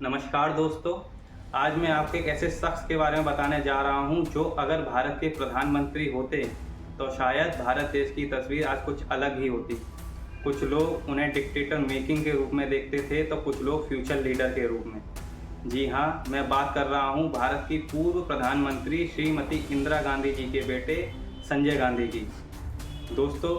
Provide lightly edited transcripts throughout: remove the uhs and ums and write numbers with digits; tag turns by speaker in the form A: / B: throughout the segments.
A: नमस्कार दोस्तों। आज मैं आपको एक ऐसे शख्स के बारे में बताने जा रहा हूं जो अगर भारत के प्रधानमंत्री होते तो शायद भारत देश की तस्वीर आज कुछ अलग ही होती। कुछ लोग उन्हें डिक्टेटर मेकिंग के रूप में देखते थे तो कुछ लोग फ्यूचर लीडर के रूप में। जी हाँ, मैं बात कर रहा हूं भारत की पूर्व प्रधानमंत्री श्रीमती इंदिरा गांधी जी के बेटे संजय गांधी की। दोस्तों,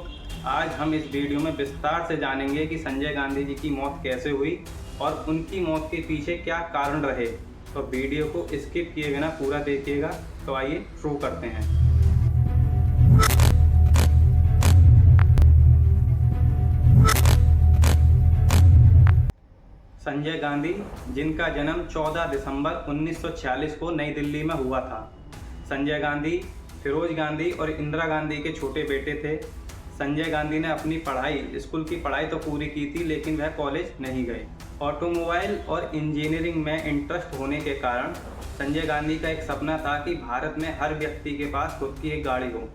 A: आज हम इस वीडियो में विस्तार से जानेंगे कि संजय गांधी जी की मौत कैसे हुई और उनकी मौत के पीछे क्या कारण रहे। तो वीडियो को स्किप किए बिना पूरा देखिएगा। तो आइए शुरू करते हैं। संजय गांधी, जिनका जन्म 14 दिसंबर 1946 को नई दिल्ली में हुआ था। संजय गांधी फिरोज गांधी और इंदिरा गांधी के छोटे बेटे थे। संजय गांधी ने अपनी स्कूल की पढ़ाई तो पूरी की थी, लेकिन वह कॉलेज नहीं गए। ऑटोमोबाइल और इंजीनियरिंग में इंटरेस्ट होने के कारण संजय गांधी का एक सपना था कि भारत में हर व्यक्ति के पास खुद की एक गाड़ी हो।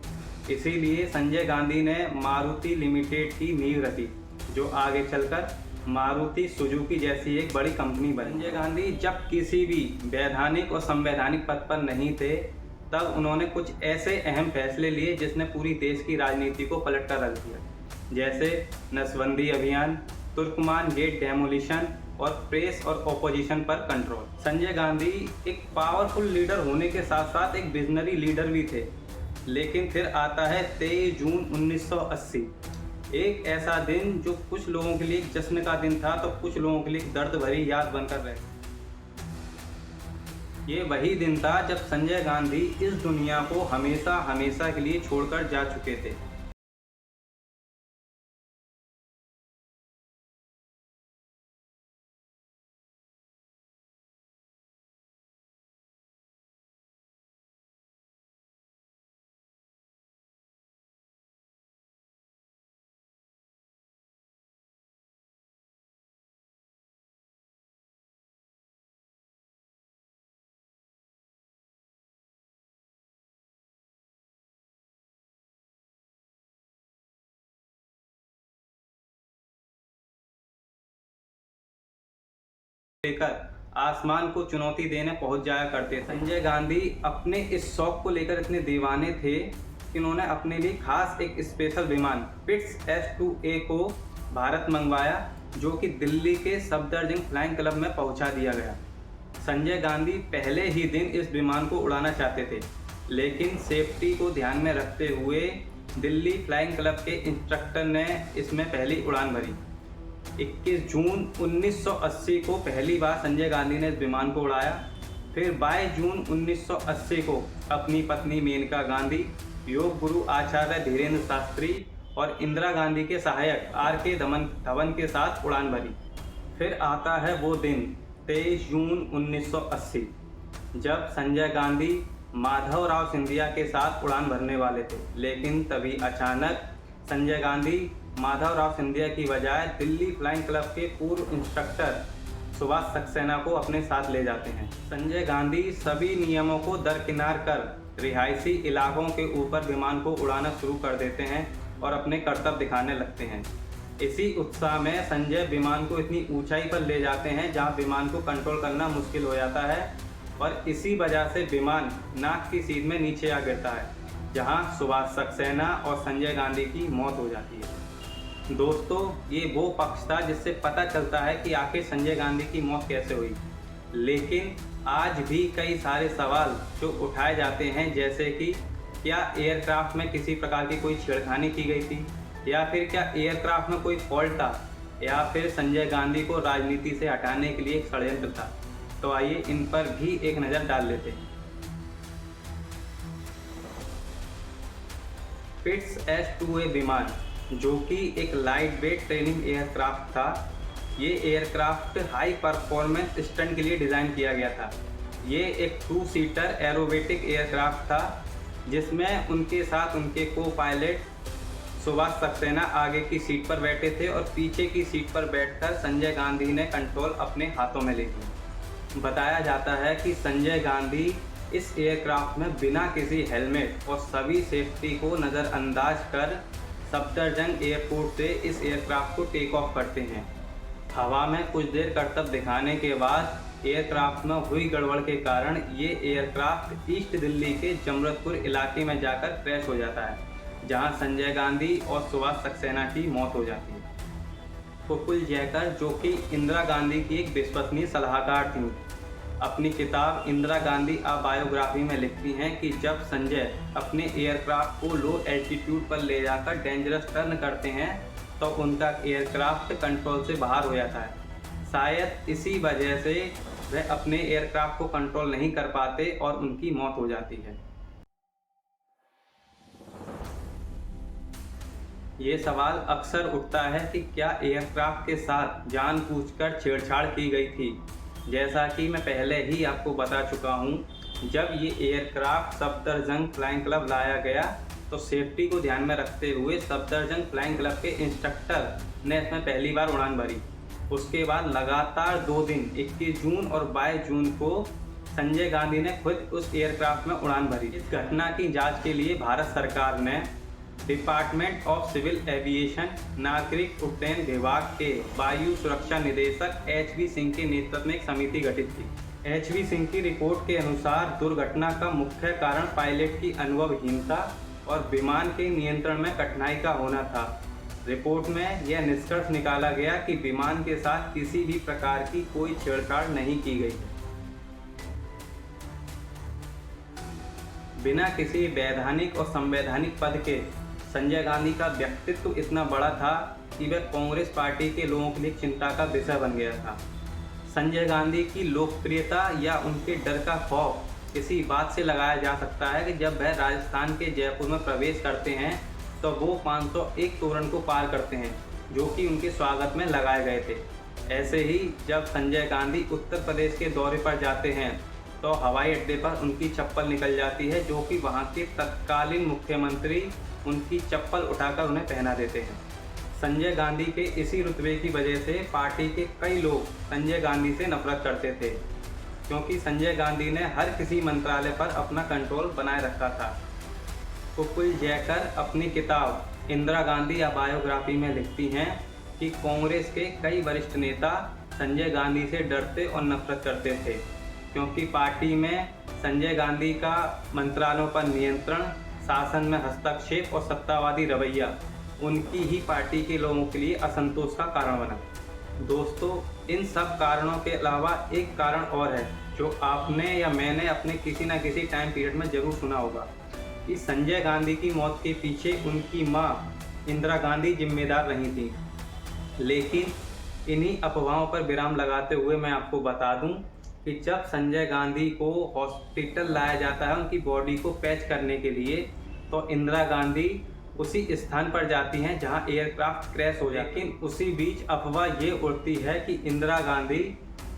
A: इसीलिए संजय गांधी ने मारुति लिमिटेड की नींव रखी, जो आगे चलकर मारुति सुजुकी जैसी एक बड़ी कंपनी बनी। संजय गांधी जब किसी भी वैधानिक और संवैधानिक पद पर नहीं थे, तब उन्होंने कुछ ऐसे अहम फैसले लिए जिसने पूरी देश की राजनीति को पलट कर रख दिया, जैसे नसबंदी अभियान, तुर्कमान गेट डेमोलिशन और प्रेस और ओपोजिशन पर कंट्रोल। संजय गांधी एक पावरफुल लीडर होने के साथ साथ एक विजनरी लीडर भी थे। लेकिन फिर आता है 23 जून 1980, एक ऐसा दिन जो कुछ लोगों के लिए एक जश्न का दिन था तो कुछ लोगों के लिए दर्द भरी याद बनकर रहे। ये वही दिन था जब संजय गांधी इस दुनिया को हमेशा हमेशा के लिए छोड़कर जा चुके थे। लेकर आसमान को चुनौती देने पहुंच जाया करते थे। संजय गांधी अपने इस शौक को लेकर इतने दीवाने थे कि उन्होंने अपने लिए खास एक स्पेशल विमान पिट्स S2A को भारत मंगवाया, जो कि दिल्ली के सफदरजंग फ्लाइंग क्लब में पहुंचा दिया गया। संजय गांधी पहले ही दिन इस विमान को उड़ाना चाहते थे, लेकिन सेफ्टी को ध्यान में रखते हुए दिल्ली फ्लाइंग क्लब के इंस्ट्रक्टर ने इसमें पहली उड़ान भरी। 21 जून 1980 को पहली बार संजय गांधी ने इस विमान को उड़ाया। फिर 22 जून 1980 को अपनी पत्नी मेनका गांधी, योग गुरु आचार्य धीरेन्द्र शास्त्री और इंदिरा गांधी के सहायक RK धवन के साथ उड़ान भरी। फिर आता है वो दिन 23 जून 1980, जब संजय गांधी माधवराव सिंधिया के साथ उड़ान भरने वाले थे, लेकिन तभी अचानक संजय गांधी माधवराव सिंधिया की बजाय दिल्ली फ्लाइंग क्लब के पूर्व इंस्ट्रक्टर सुभाष सक्सेना को अपने साथ ले जाते हैं। संजय गांधी सभी नियमों को दरकिनार कर रिहायशी इलाकों के ऊपर विमान को उड़ाना शुरू कर देते हैं और अपने करतब दिखाने लगते हैं। इसी उत्साह में संजय विमान को इतनी ऊंचाई पर ले जाते हैं जहां विमान को कंट्रोल करना मुश्किल हो जाता है, और इसी वजह से विमान नाक की सीध में नीचे आ गिरता है, जहां सुभाष सक्सेना और संजय गांधी की मौत हो जाती है। दोस्तों, ये वो पक्ष था जिससे पता चलता है कि आखिर संजय गांधी की मौत कैसे हुई। लेकिन आज भी कई सारे सवाल जो उठाए जाते हैं, जैसे कि क्या एयरक्राफ्ट में किसी प्रकार की कोई छेड़खानी की गई थी, या फिर क्या एयरक्राफ्ट में कोई फॉल्ट था, या फिर संजय गांधी को राजनीति से हटाने के लिए एक षड्यंत्र था। तो आइए इन पर भी एक नज़र डाल लेते हैं। पिट्स S2A विमान, जो कि एक लाइट वेट ट्रेनिंग एयरक्राफ्ट था। ये एयरक्राफ्ट हाई परफॉर्मेंस स्टंट के लिए डिज़ाइन किया गया था। ये एक 2 सीटर एरोबेटिक एयरक्राफ्ट था, जिसमें उनके साथ उनके को पायलट सुभाष सक्सेना आगे की सीट पर बैठे थे और पीछे की सीट पर बैठकर संजय गांधी ने कंट्रोल अपने हाथों में ले लिया। बताया जाता है कि संजय गांधी इस एयरक्राफ्ट में बिना किसी हेलमेट और सभी सेफ्टी को नज़रअंदाज कर सफदरजंग एयरपोर्ट से इस एयरक्राफ्ट को टेक ऑफ करते हैं। हवा में कुछ देर करतब दिखाने के बाद एयरक्राफ्ट में हुई गड़बड़ के कारण ये एयरक्राफ्ट ईस्ट दिल्ली के जमशेदपुर इलाके में जाकर क्रैश हो जाता है, जहां संजय गांधी और सुभाष सक्सेना की मौत हो जाती है। प्रफुल्ल जयकर, जो कि इंदिरा गांधी की एक विश्वसनीय सलाहकार थी, अपनी किताब इंदिरा गांधी अ बायोग्राफी में लिखती हैं कि जब संजय अपने एयरक्राफ्ट को लो एल्टीट्यूड पर ले जाकर डेंजरस टर्न करते हैं तो उनका एयरक्राफ्ट कंट्रोल से बाहर हो जाता है। शायद इसी वजह से वह अपने एयरक्राफ्ट को कंट्रोल नहीं कर पाते और उनकी मौत हो जाती है। ये सवाल अक्सर उठता है कि क्या एयरक्राफ्ट के साथ जानबूझकर छेड़छाड़ की गई थी। जैसा कि मैं पहले ही आपको बता चुका हूँ, जब ये एयरक्राफ्ट सफदरजंग फ्लाइंग क्लब लाया गया तो सेफ्टी को ध्यान में रखते हुए सफदरजंग फ्लाइंग क्लब के इंस्ट्रक्टर ने इसमें पहली बार उड़ान भरी। उसके बाद लगातार 2 दिन 21 जून और 22 जून को संजय गांधी ने खुद उस एयरक्राफ्ट में उड़ान भरी। इस घटना की जांच के लिए भारत सरकार ने डिपार्टमेंट ऑफ सिविल एविएशन नागरिक उड्डयन विभाग के वायु सुरक्षा निदेशक HV सिंह के नेतृत्व में एक समिति गठित की। HV सिंह की रिपोर्ट के अनुसार दुर्घटना का मुख्य कारण पायलट की अनुभवहीनता और विमान के नियंत्रण में कठिनाई का होना था। रिपोर्ट में यह निष्कर्ष निकाला गया कि विमान के साथ किसी भी प्रकार की कोई छेड़छाड़ नहीं की गई। बिना किसी वैधानिक और संवैधानिक पद के संजय गांधी का व्यक्तित्व इतना बड़ा था कि वह कांग्रेस पार्टी के लोगों के लिए चिंता का विषय बन गया था। संजय गांधी की लोकप्रियता या उनके डर का खौफ इसी बात से लगाया जा सकता है कि जब वह राजस्थान के जयपुर में प्रवेश करते हैं तो वो 501 तोरण को पार करते हैं, जो कि उनके स्वागत में लगाए गए थे। ऐसे ही जब संजय गांधी उत्तर प्रदेश के दौरे पर जाते हैं तो हवाई अड्डे पर उनकी चप्पल निकल जाती है, जो कि वहाँ के तत्कालीन मुख्यमंत्री उनकी चप्पल उठाकर उन्हें पहना देते हैं। संजय गांधी के इसी रुतबे की वजह से पार्टी के कई लोग संजय गांधी से नफरत करते थे, क्योंकि संजय गांधी ने हर किसी मंत्रालय पर अपना कंट्रोल बनाए रखा था। प्रफुल्ल जयकर अपनी किताब इंदिरा गांधी अ बायोग्राफी में लिखती हैं कि कांग्रेस के कई वरिष्ठ नेता संजय गांधी से डरते और नफरत करते थे, क्योंकि पार्टी में संजय गांधी का मंत्रालयों पर नियंत्रण, शासन में हस्तक्षेप और सत्तावादी रवैया उनकी ही पार्टी के लोगों के लिए असंतोष का कारण बना। दोस्तों, इन सब कारणों के अलावा एक कारण और है जो आपने या मैंने अपने किसी न किसी टाइम पीरियड में ज़रूर सुना होगा कि संजय गांधी की मौत के पीछे उनकी मां इंदिरा गांधी जिम्मेदार रही थी। लेकिन इन्हीं अफवाहों पर विराम लगाते हुए मैं आपको बता दूं कि जब संजय गांधी को हॉस्पिटल लाया जाता है उनकी बॉडी को पैच करने के लिए, तो इंदिरा गांधी उसी स्थान पर जाती हैं जहां एयरक्राफ्ट क्रैश हो जाती है। लेकिन उसी बीच अफवाह ये उड़ती है कि इंदिरा गांधी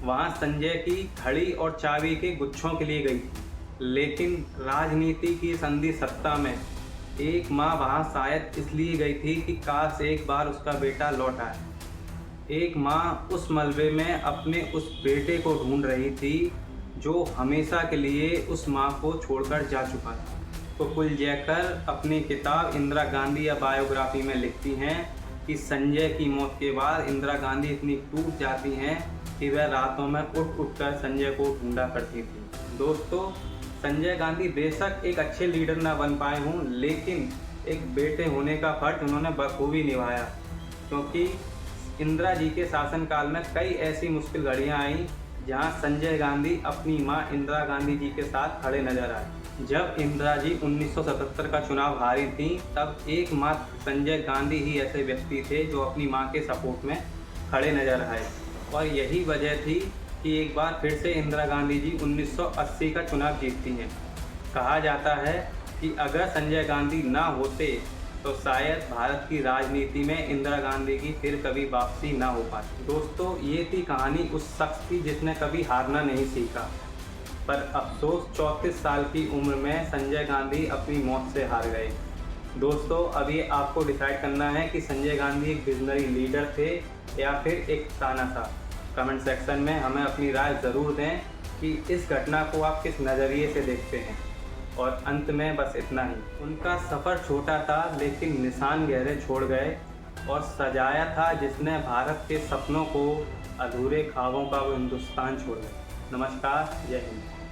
A: वहां संजय की घड़ी और चाबी के गुच्छों के लिए गई थी। लेकिन राजनीति की संधि सत्ता में एक माँ वहाँ शायद इसलिए गई थी कि काश एक बार उसका बेटा लौट आए। एक माँ उस मलबे में अपने उस बेटे को ढूंढ रही थी जो हमेशा के लिए उस माँ को छोड़कर जा चुका था। प्रफुल्ल जयकर अपनी किताब इंदिरा गांधी अ बायोग्राफी में लिखती हैं कि संजय की मौत के बाद इंदिरा गांधी इतनी टूट जाती हैं कि वह रातों में उठ कर संजय को ढूंढा करती थी। दोस्तों, संजय गांधी बेशक एक अच्छे लीडर ना बन पाए हों, लेकिन एक बेटे होने का फर्ज उन्होंने बखूबी निभाया, क्योंकि इंदिरा जी के शासनकाल में कई ऐसी मुश्किल घड़ियां आईं जहां संजय गांधी अपनी मां इंदिरा गांधी जी के साथ खड़े नजर आए। जब इंदिरा जी 1977 का चुनाव हारी थी, तब एकमात्र संजय गांधी ही ऐसे व्यक्ति थे जो अपनी मां के सपोर्ट में खड़े नजर आए, और यही वजह थी कि एक बार फिर से इंदिरा गांधी जी 1980 का चुनाव जीतती हैं। कहा जाता है कि अगर संजय गांधी ना होते तो शायद भारत की राजनीति में इंदिरा गांधी की फिर कभी वापसी ना हो पाती। दोस्तों, ये थी कहानी उस शख्स की जिसने कभी हारना नहीं सीखा, पर अफसोस 34 साल की उम्र में संजय गांधी अपनी मौत से हार गए। दोस्तों, अब ये आपको डिसाइड करना है कि संजय गांधी एक विजनरी लीडर थे या फिर एक तानाशाह। कमेंट सेक्शन में हमें अपनी राय ज़रूर दें कि इस घटना को आप किस नज़रिए से देखते हैं। और अंत में बस इतना ही, उनका सफ़र छोटा था लेकिन निशान गहरे छोड़ गए, और सजाया था जिसने भारत के सपनों को, अधूरे ख्वाबों का वो हिंदुस्तान छोड़ गया। नमस्कार, जय हिंद।